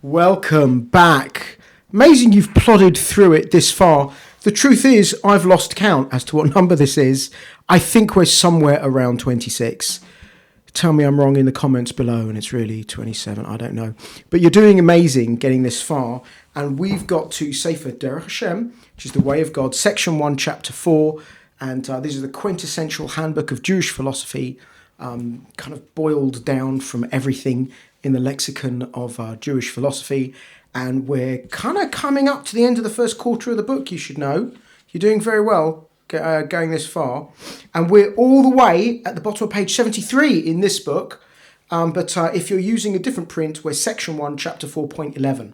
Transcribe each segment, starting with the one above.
Welcome back. Amazing you've plodded through it this far. The truth is, I've lost count as to what number this is. I think we're somewhere around 26. Tell me I'm wrong in the comments below, and it's really 27. I don't know. But you're doing amazing getting this far. And we've got to Sefer Derech Hashem, which is the way of God, section 1, chapter 4. And this is the quintessential handbook of Jewish philosophy, kind of boiled down from everything in the lexicon of Jewish philosophy. And we're kind of coming up to the end of the first quarter of the book, you should know. You're doing very well going this far. And we're all the way at the bottom of page 73 in this book. But if you're using a different print, we're section 1, chapter 4.11.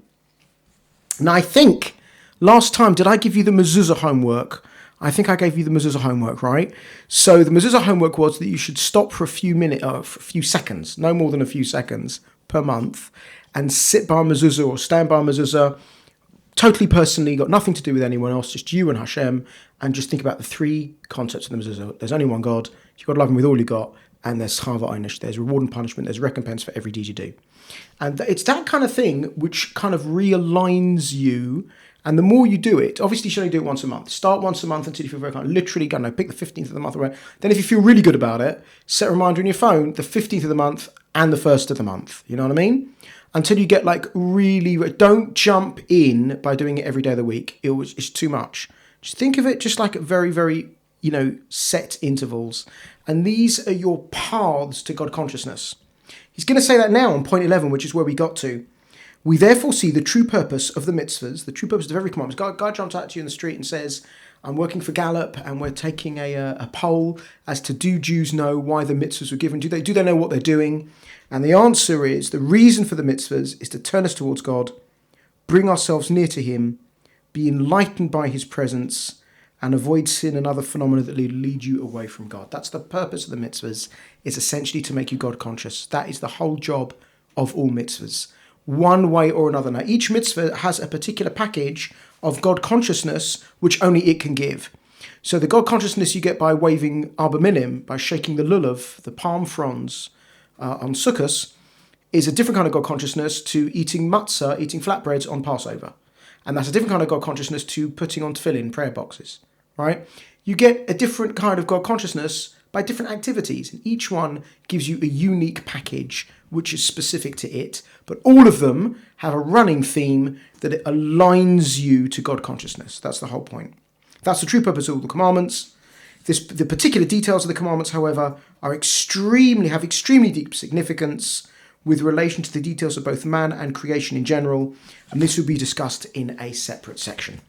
Now, I think last time, did I give you the mezuzah homework? I think I gave you the mezuzah homework, right? So the mezuzah homework was that you should stop for a few seconds, no more than a few seconds per month, and sit by a mezuzah or stand by a mezuzah, totally personally, got nothing to do with anyone else, just you and Hashem, and just think about the three concepts of the mezuzah. There's only one God, you've got to love him with all you got, and there's schar v'onish, there's reward and punishment, there's recompense for every deed you do. And it's that kind of thing which kind of realigns you. And the more you do it, obviously you should only do it once a month. Start once a month until you feel very kind. Literally, pick the 15th of the month. Then if you feel really good about it, set a reminder in your phone, the 15th of the month and the 1st of the month. You know what I mean? Until you get really, don't jump in by doing it every day of the week. It's too much. Just think of it just like at very, very, set intervals. And these are your paths to God consciousness. He's going to say that now on point 11, which is where we got to. We therefore see the true purpose of the mitzvahs, the true purpose of every commandment. God jumps out to you in the street and says, I'm working for Gallup and we're taking a poll as to do Jews know why the mitzvahs were given? Do they know what they're doing? And the answer is the reason for the mitzvahs is to turn us towards God, bring ourselves near to him, be enlightened by his presence, and avoid sin and other phenomena that lead you away from God. That's the purpose of the mitzvahs, is essentially to make you God conscious. That is the whole job of all mitzvahs. One way or another. Now, each mitzvah has a particular package of God consciousness, which only it can give. So the God consciousness you get by waving arba minim, by shaking the lulav, the palm fronds on Sukkot, is a different kind of God consciousness to eating matzah, eating flatbreads on Passover. And that's a different kind of God consciousness to putting on tefillin, prayer boxes, right? You get a different kind of God consciousness by different activities, and each one gives you a unique package which is specific to it, but all of them have a running theme that it aligns you to God consciousness. That's the whole point. That's the true purpose of all the commandments. The particular details of the commandments, however, have extremely deep significance with relation to the details of both man and creation in general, and this will be discussed in a separate section.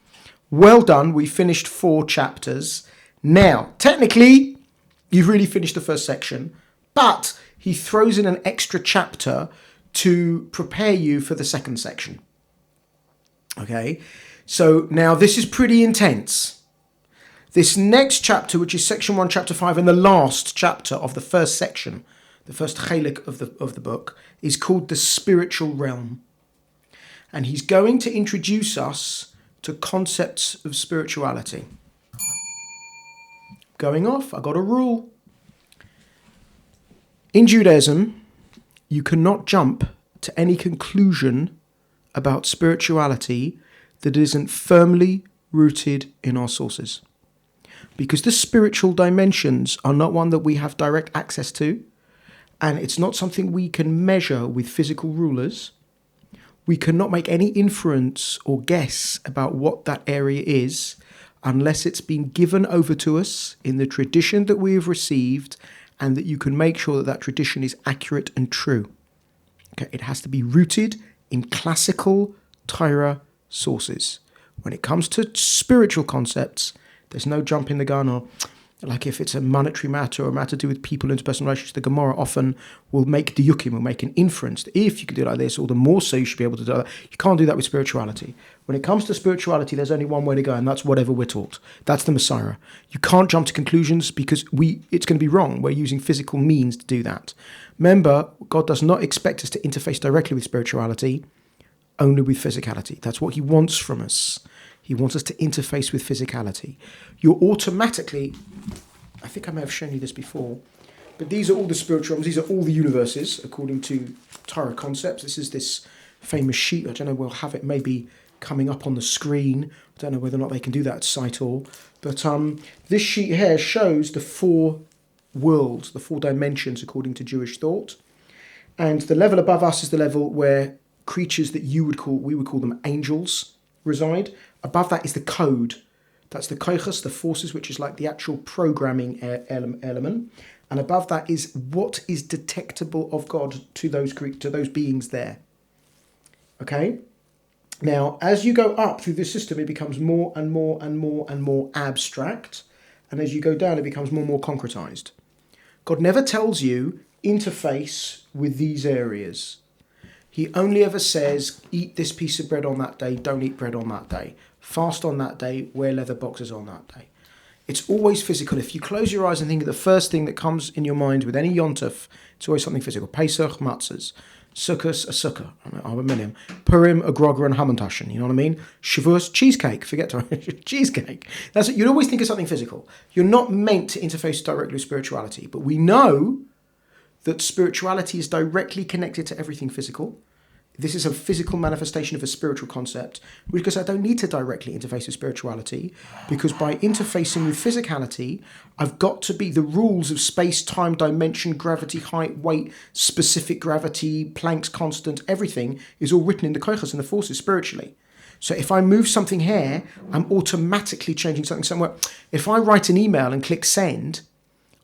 Well done, we finished 4 chapters. Now, technically, you've really finished the first section, but he throws in an extra chapter to prepare you for the second section. Okay, so now this is pretty intense. This next chapter, which is section 1, chapter 5, and the last chapter of the first section, the first chelik of the book, is called the spiritual realm. And he's going to introduce us to concepts of spirituality. Going off, I got a rule. In Judaism, you cannot jump to any conclusion about spirituality that isn't firmly rooted in our sources. Because the spiritual dimensions are not one that we have direct access to, and it's not something we can measure with physical rulers. We cannot make any inference or guess about what that area is unless it's been given over to us in the tradition that we have received, and that you can make sure that that tradition is accurate and true. Okay, it has to be rooted in classical Torah sources. When it comes to spiritual concepts, there's no jump in the gun, or like if it's a monetary matter or a matter to do with people, interpersonal relationships, the Gemara often will make diyukim, will make an inference that if you can do it like this, or the more so you should be able to do that. You can't do that with spirituality. When it comes to spirituality, there's only one way to go, and that's whatever we're taught. That's the Messiah. You can't jump to conclusions because it's going to be wrong. We're using physical means to do that. Remember, God does not expect us to interface directly with spirituality, only with physicality. That's what he wants from us. He wants us to interface with physicality. You're automatically, I think I may have shown you this before, but these are all the spiritual realms. These are all the universes according to Torah concepts. This is this famous sheet. I don't know, we'll have it maybe coming up on the screen. I don't know whether or not they can do that at site all. But this sheet here shows the 4 worlds, the 4 dimensions according to Jewish thought. And the level above us is the level where creatures that we would call them angels, reside. Above that is the code. That's the koichas, the forces, which is like the actual programming element. And above that is what is detectable of God to those beings there. Okay? Now, as you go up through this system, it becomes more and more and more and more abstract. And as you go down, it becomes more and more concretized. God never tells you interface with these areas. He only ever says, eat this piece of bread on that day, don't eat bread on that day. Fast on that day, wear leather boxers on that day. It's always physical. If you close your eyes and think of the first thing that comes in your mind with any yontef, it's always something physical. Pesach, matzahs. Sukkot, a sukkah. I'm a million. Purim, a grogger, and hamantaschen. You know what I mean? Shavuos, cheesecake. Forget to cheesecake. That's it. You'd always think of something physical. You're not meant to interface directly with spirituality. But we know that spirituality is directly connected to everything physical. This is a physical manifestation of a spiritual concept, because I don't need to directly interface with spirituality, because by interfacing with physicality, I've got to be the rules of space, time, dimension, gravity, height, weight, specific gravity, Planck's constant, everything is all written in the koichas and the forces spiritually. So if I move something here, I'm automatically changing something somewhere. If I write an email and click send,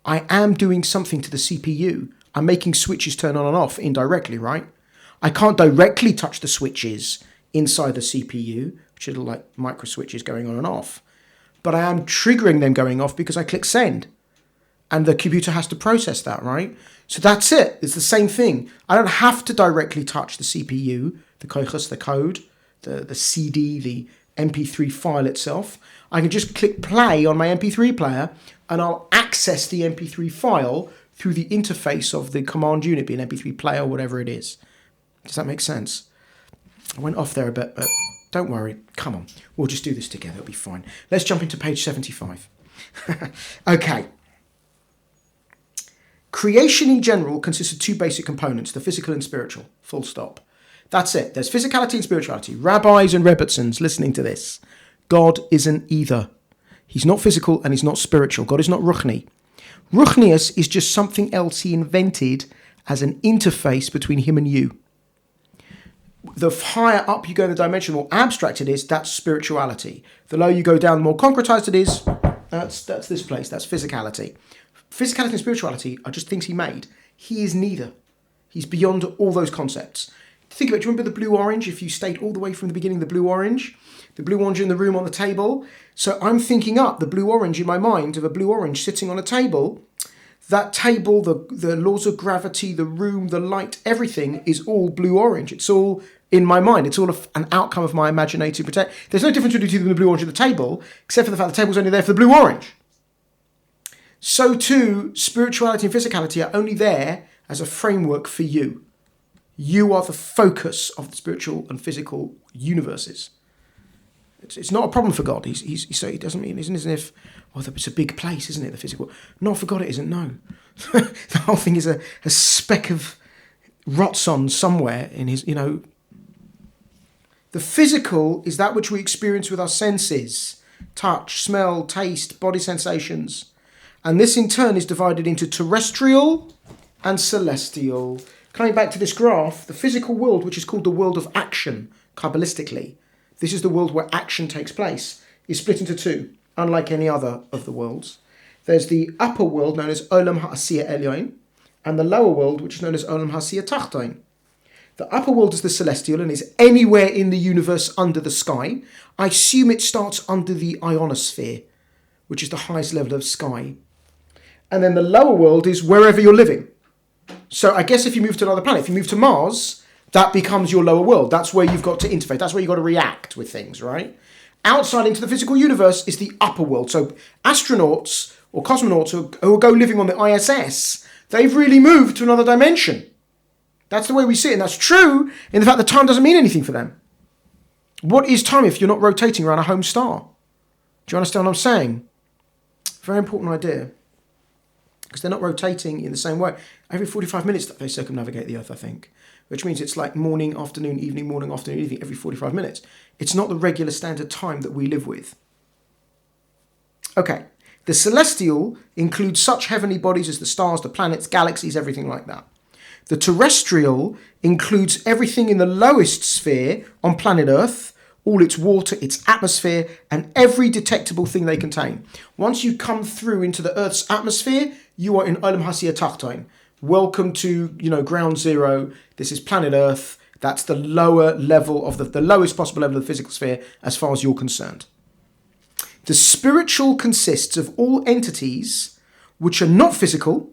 I am doing something to the CPU. I'm making switches turn on and off indirectly, right? I can't directly touch the switches inside the CPU, which are like micro switches going on and off. But I am triggering them going off because I click send. And the computer has to process that, right? So that's it. It's the same thing. I don't have to directly touch the CPU, the koichas, the code, the CD, the MP3 file itself. I can just click play on my MP3 player and I'll access the MP3 file through the interface of the command unit, be an MP3 player or whatever it is. Does that make sense? I went off there a bit, but don't worry. Come on. We'll just do this together. It'll be fine. Let's jump into page 75. Okay. Creation in general consists of 2 basic components, the physical and spiritual. Full stop. That's it. There's physicality and spirituality. Rabbis and Rebbetzins listening to this. God isn't either. He's not physical and he's not spiritual. God is not Ruchni. Ruchnius is just something else he invented as an interface between him and you. The higher up you go in the dimension, the more abstract it is, that's spirituality. The lower you go down, the more concretized it is, that's this place, that's physicality. Physicality and spirituality are just things he made. He is neither. He's beyond all those concepts. Think about it, do you remember the blue-orange? If you stayed all the way from the beginning, the blue-orange in the room on the table. So I'm thinking up the blue-orange in my mind of a blue-orange sitting on a table. That table, the laws of gravity, the room, the light, everything is all blue-orange. It's all in my mind. It's all an outcome of my imaginative protect. There's no difference between the blue-orange and the table, except for the fact the table's only there for the blue-orange. So too, spirituality and physicality are only there as a framework for you. You are the focus of the spiritual and physical universes. It's not a problem for God. So he doesn't mean, isn't as if, well, it's a big place, isn't it, the physical? Not for God it isn't, no. The whole thing is a speck of rotson somewhere in his, The physical is that which we experience with our senses. Touch, smell, taste, body sensations. And this in turn is divided into terrestrial and celestial. Coming back to this graph, the physical world, which is called the world of action, Kabbalistically, this is the world where action takes place, is split into 2, unlike any other of the worlds. There's the upper world, known as Olam Ha'asiyah Elyon, and the lower world, which is known as Olam Ha'asiyah Tachton. The upper world is the celestial and is anywhere in the universe under the sky. I assume it starts under the ionosphere, which is the highest level of sky. And then the lower world is wherever you're living. So I guess if you move to another planet, if you move to Mars, that becomes your lower world. That's where you've got to interface. That's where you've got to react with things, right? Outside into the physical universe is the upper world. So astronauts or cosmonauts who go living on the ISS, they've really moved to another dimension. That's the way we see it. And that's true in the fact that time doesn't mean anything for them. What is time if you're not rotating around a home star? Do you understand what I'm saying? Very important idea. Because they're not rotating in the same way. Every 45 minutes they circumnavigate the Earth, I think. which means it's like morning, afternoon, evening, every 45 minutes. It's not the regular standard time that we live with. Okay, the celestial includes such heavenly bodies as the stars, the planets, galaxies, everything like that. The terrestrial includes everything in the lowest sphere on planet Earth, all its water, its atmosphere, and every detectable thing they contain. Once you come through into the Earth's atmosphere, you are in Olam Hasiyah Tachton. Welcome to, ground zero. This is planet Earth. That's the lower level of the lowest possible level of the physical sphere as far as you're concerned. The spiritual consists of all entities which are not physical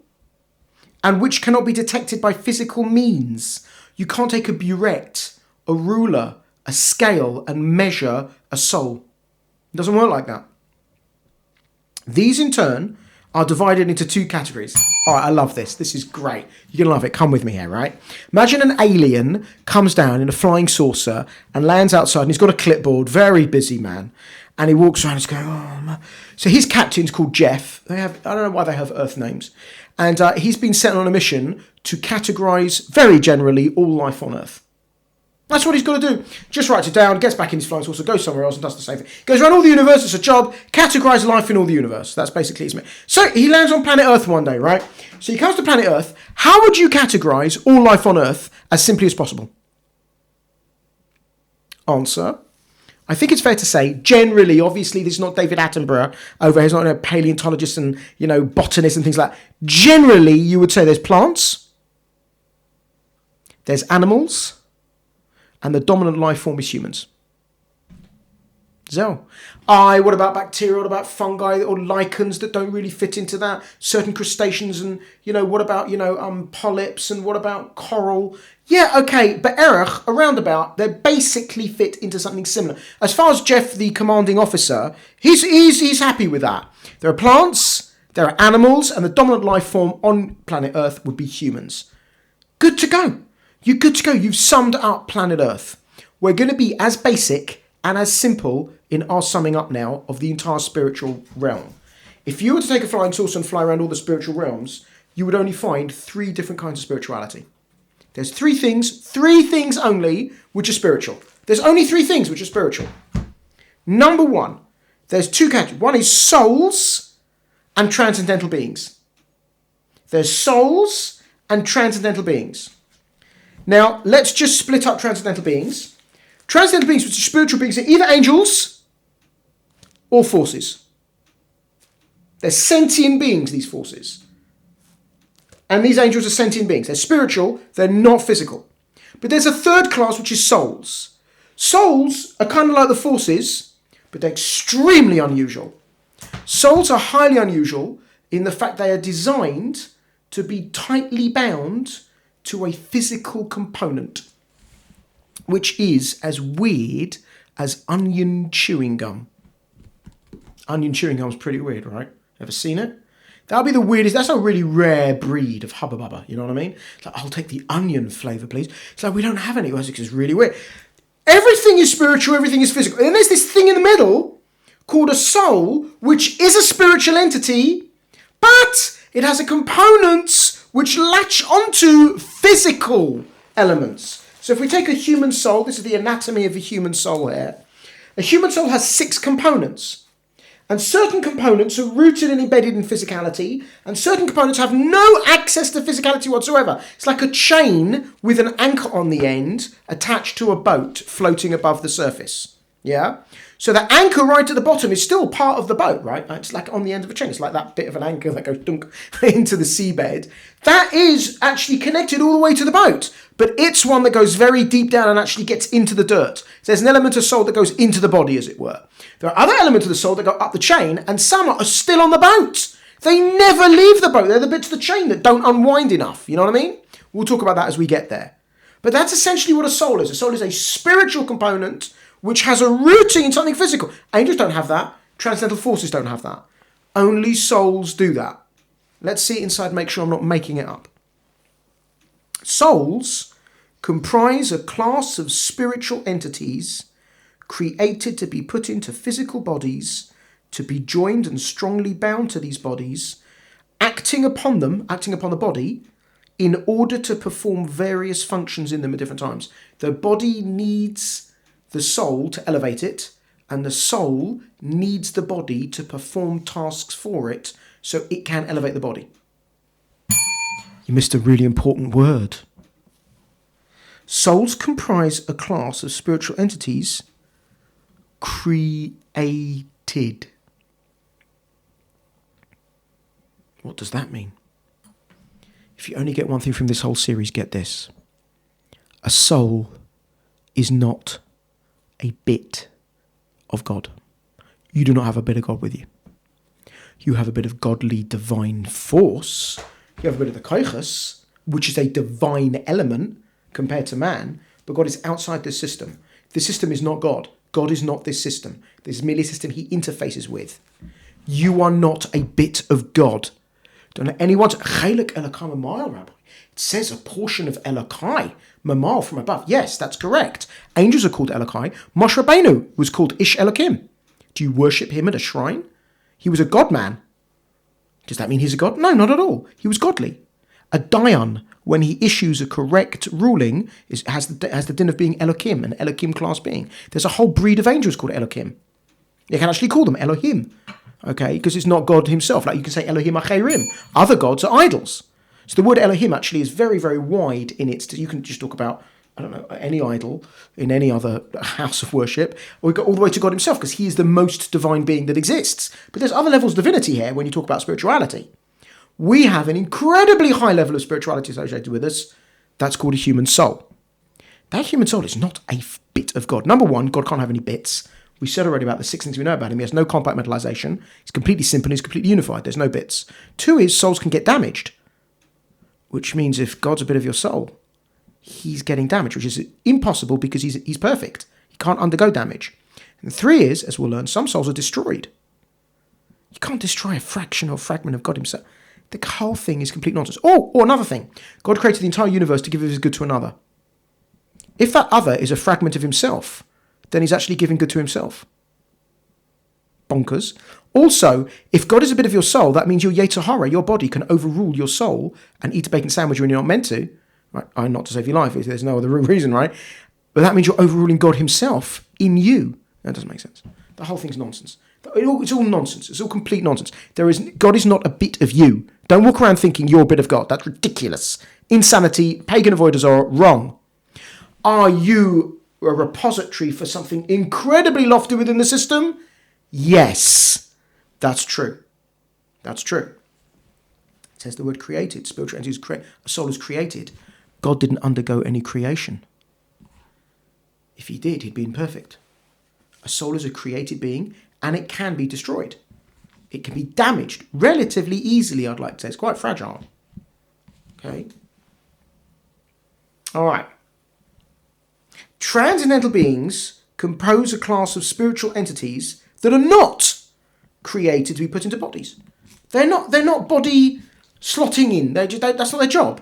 and which cannot be detected by physical means. You can't take a burette, a ruler, a scale and measure a soul. It doesn't work like that. These in turn are divided into two categories. All right, I love this. This is great. You're going to love it. Come with me here, right? Imagine an alien comes down in a flying saucer and lands outside, and he's got a clipboard, very busy man. And he walks around and he's going, oh, man. So his captain's called Jeff. I don't know why they have Earth names. And he's been sent on a mission to categorize, very generally, all life on Earth. That's what he's got to do. Just writes it down, gets back in his flying saucer, goes somewhere else and does the same thing. Goes around all the universe, it's a job, categorise life in all the universe. That's basically his mission. So he lands on planet Earth one day, right? So he comes to planet Earth. How would you categorise all life on Earth as simply as possible? Answer. I think it's fair to say, generally, obviously, this is not David Attenborough over here. He's not a paleontologist and, botanist and things like that. Generally, you would say there's plants, there's animals, and the dominant life form is humans. So, what about bacteria? What about fungi or lichens that don't really fit into that? Certain crustaceans and, what about, polyps and what about coral? Yeah, okay, but Derech, around about, they basically fit into something similar. As far as Jeff, the commanding officer, he's happy with that. There are plants, there are animals, and the dominant life form on planet Earth would be humans. Good to go. You're good to go. You've summed up planet Earth. We're going to be as basic and as simple in our summing up now of the entire spiritual realm. If you were to take a flying saucer and fly around all the spiritual realms, you would only find 3 different kinds of spirituality. There's 3 things only, which are spiritual. There's only 3 things which are spiritual. Number 1, there's 2 categories. One is souls and transcendental beings. There's souls and transcendental beings. Now, let's just split up transcendental beings. Transcendental beings, which are spiritual beings, are either angels or forces. They're sentient beings, these forces. And these angels are sentient beings. They're spiritual, they're not physical. But there's a third class, which is souls. Souls are kind of like the forces, but they're extremely unusual. Souls are highly unusual in the fact they are designed to be tightly bound to a physical component, which is as weird as onion chewing gum. Onion chewing gum's pretty weird, right? Ever seen it? That'll be the weirdest. That's a really rare breed of hubba bubba. You know what I mean? It's like, I'll take the onion flavour, please. It's like, we don't have any. It's really weird. Everything is spiritual. Everything is physical. And there's this thing in the middle called a soul, which is a spiritual entity, but it has a component which latch onto physical elements. So if we take a human soul, this is the anatomy of a human soul here. A human soul has 6 components. And certain components are rooted and embedded in physicality, and certain components have no access to physicality whatsoever. It's like a chain with an anchor on the end attached to a boat floating above the surface. Yeah? So the anchor right at the bottom is still part of the boat, right? It's like on the end of a chain. It's like that bit of an anchor that goes dunk into the seabed. That is actually connected all the way to the boat. But it's one that goes very deep down and actually gets into the dirt. So there's an element of soul that goes into the body, as it were. There are other elements of the soul that go up the chain, and some are still on the boat. They never leave the boat. They're the bits of the chain that don't unwind enough. You know what I mean? We'll talk about that as we get there. But that's essentially what a soul is. A soul is a spiritual component which has a rooting in something physical. Angels don't have that. Transcendental forces don't have that. Only souls do that. Let's see it inside, make sure I'm not making it up. Souls comprise a class of spiritual entities created to be put into physical bodies, to be joined and strongly bound to these bodies, acting upon the body, in order to perform various functions in them at different times. The body needs the soul to elevate it, and the soul needs the body to perform tasks for it so it can elevate the body. You missed a really important word. Souls comprise a class of spiritual entities created. What does that mean? If you only get one thing from this whole series, get this. A soul is not a bit of God. You do not have a bit of God with you. You have a bit of godly divine force. You have a bit of the koiches, which is a divine element compared to man, but God is outside this system. This system is not God. God is not this system. This is merely a system he interfaces with. You are not a bit of God. Don't let anyone... Chelek Elokai Mamal, Rabbi. It says a portion of Elokai, Mamal, from above. Yes, that's correct. Angels are called Elokai. Moshe Rabbeinu was called Ish Elokim. Do you worship him at a shrine? He was a God-man. Does that mean he's a God? No, not at all. He was godly. A Dayan, when he issues a correct ruling, has the din of being Elokim, an Elokim class being. There's a whole breed of angels called Elokim. You can actually call them Elohim, okay, because it's not God himself. Like you can say Elohim Acherim. Other gods are idols. So the word Elohim actually is very, very wide in its... You can just talk about, I don't know, any idol in any other house of worship, or we go all the way to God himself, because he is the most divine being that exists. But there's other levels of divinity here when you talk about spirituality. We have an incredibly high level of spirituality associated with us. That's called a human soul. That human soul is not a bit of God. Number one, God can't have any bits. We said already about the 6 things we know about him. He has no compartmentalization. He's completely simple. He's completely unified. There's no bits. 2 is souls can get damaged, which means if God's a bit of your soul, he's getting damaged, which is impossible because he's perfect. He can't undergo damage. And 3 is, as we'll learn, some souls are destroyed. You can't destroy a fraction or fragment of God himself. The whole thing is complete nonsense. Or another thing. God created the entire universe to give his good to another. If that other is a fragment of himself, then he's actually giving good to himself. Bonkers. Also, if God is a bit of your soul, that means your Yetzer Hara, your body, can overrule your soul and eat a bacon sandwich when you're not meant to. Right? Not to save your life, there's no other reason, right? But that means you're overruling God himself in you. That doesn't make sense. The whole thing's nonsense. It's all nonsense. It's all complete nonsense. God is not a bit of you. Don't walk around thinking you're a bit of God. That's ridiculous. Insanity. Pagan avoiders are wrong. Are you a repository for something incredibly lofty within the system? Yes. That's true. That's true. It says the word created. Spiritual entities a soul is created. God didn't undergo any creation. If he did, he'd be imperfect. A soul is a created being, and it can be destroyed. It can be damaged relatively easily, I'd like to say. It's quite fragile. Okay. All right. Transcendental beings compose a class of spiritual entities that are not created to be put into bodies. They're not body slotting in. That's not their job.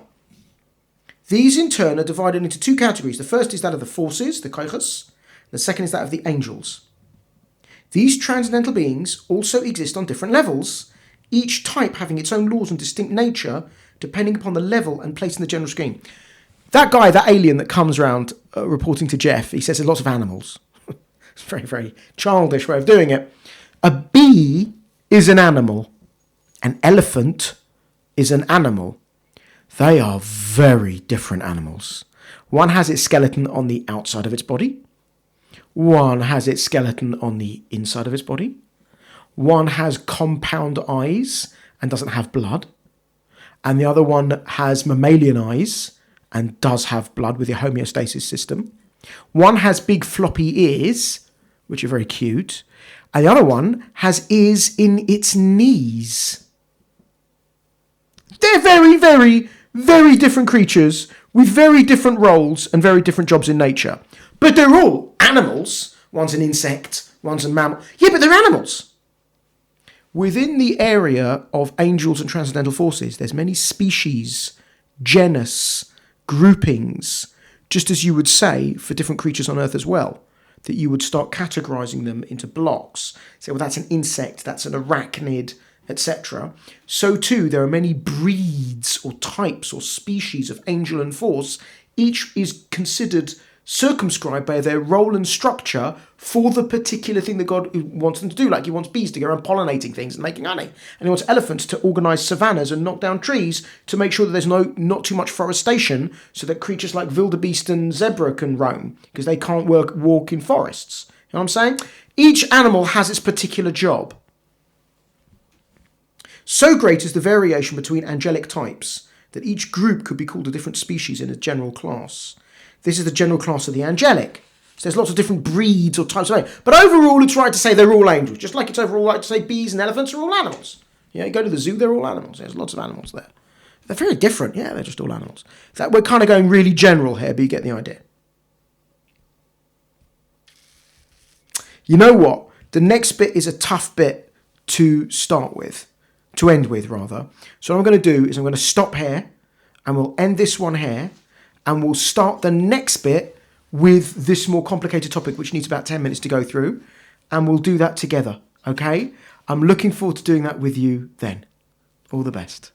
These, in turn, are divided into 2 categories. The first is that of the forces, the koiches. The second is that of the angels. These transcendental beings also exist on different levels, each type having its own laws and distinct nature, depending upon the level and place in the general scheme. That guy, that alien that comes around reporting to Jeff, he says there's lots of animals. It's a very, very childish way of doing it. A bee is an animal. An elephant is an animal. They are very different animals. One has its skeleton on the outside of its body. One has its skeleton on the inside of its body. One has compound eyes and doesn't have blood. And the other one has mammalian eyes and does have blood with the homeostasis system. One has big floppy ears, which are very cute. And the other one has ears in its knees. They're very, very, very different creatures with very different roles and very different jobs in nature. But they're all animals. One's an insect, one's a mammal. Yeah, but they're animals. Within the area of angels and transcendental forces, there's many species, genus, groupings, just as you would say for different creatures on Earth as well, that you would start categorizing them into blocks. Say, well, that's an insect, that's an arachnid, etc., so too there are many breeds or types or species of angel and force. Each is considered circumscribed by their role and structure for the particular thing that God wants them to do. Like he wants bees to go around pollinating things and making honey. And he wants elephants to organise savannas and knock down trees to make sure that there's not too much forestation so that creatures like wildebeest and zebra can roam because they can't walk in forests. You know what I'm saying? Each animal has its particular job. So great is the variation between angelic types that each group could be called a different species in a general class. This is the general class of the angelic. So there's lots of different breeds or types of angels. But overall, it's right to say they're all angels. Just like it's overall right to say bees and elephants are all animals. Yeah, you go to the zoo, they're all animals. There's lots of animals there. They're very different. Yeah, they're just all animals. So we're kind of going really general here, but you get the idea. You know what? The next bit is a tough bit to start with. To end with, rather. So what I'm going to do is I'm going to stop here, and we'll end this one here, and we'll start the next bit with this more complicated topic, which needs about 10 minutes to go through, and we'll do that together, okay? I'm looking forward to doing that with you then. All the best.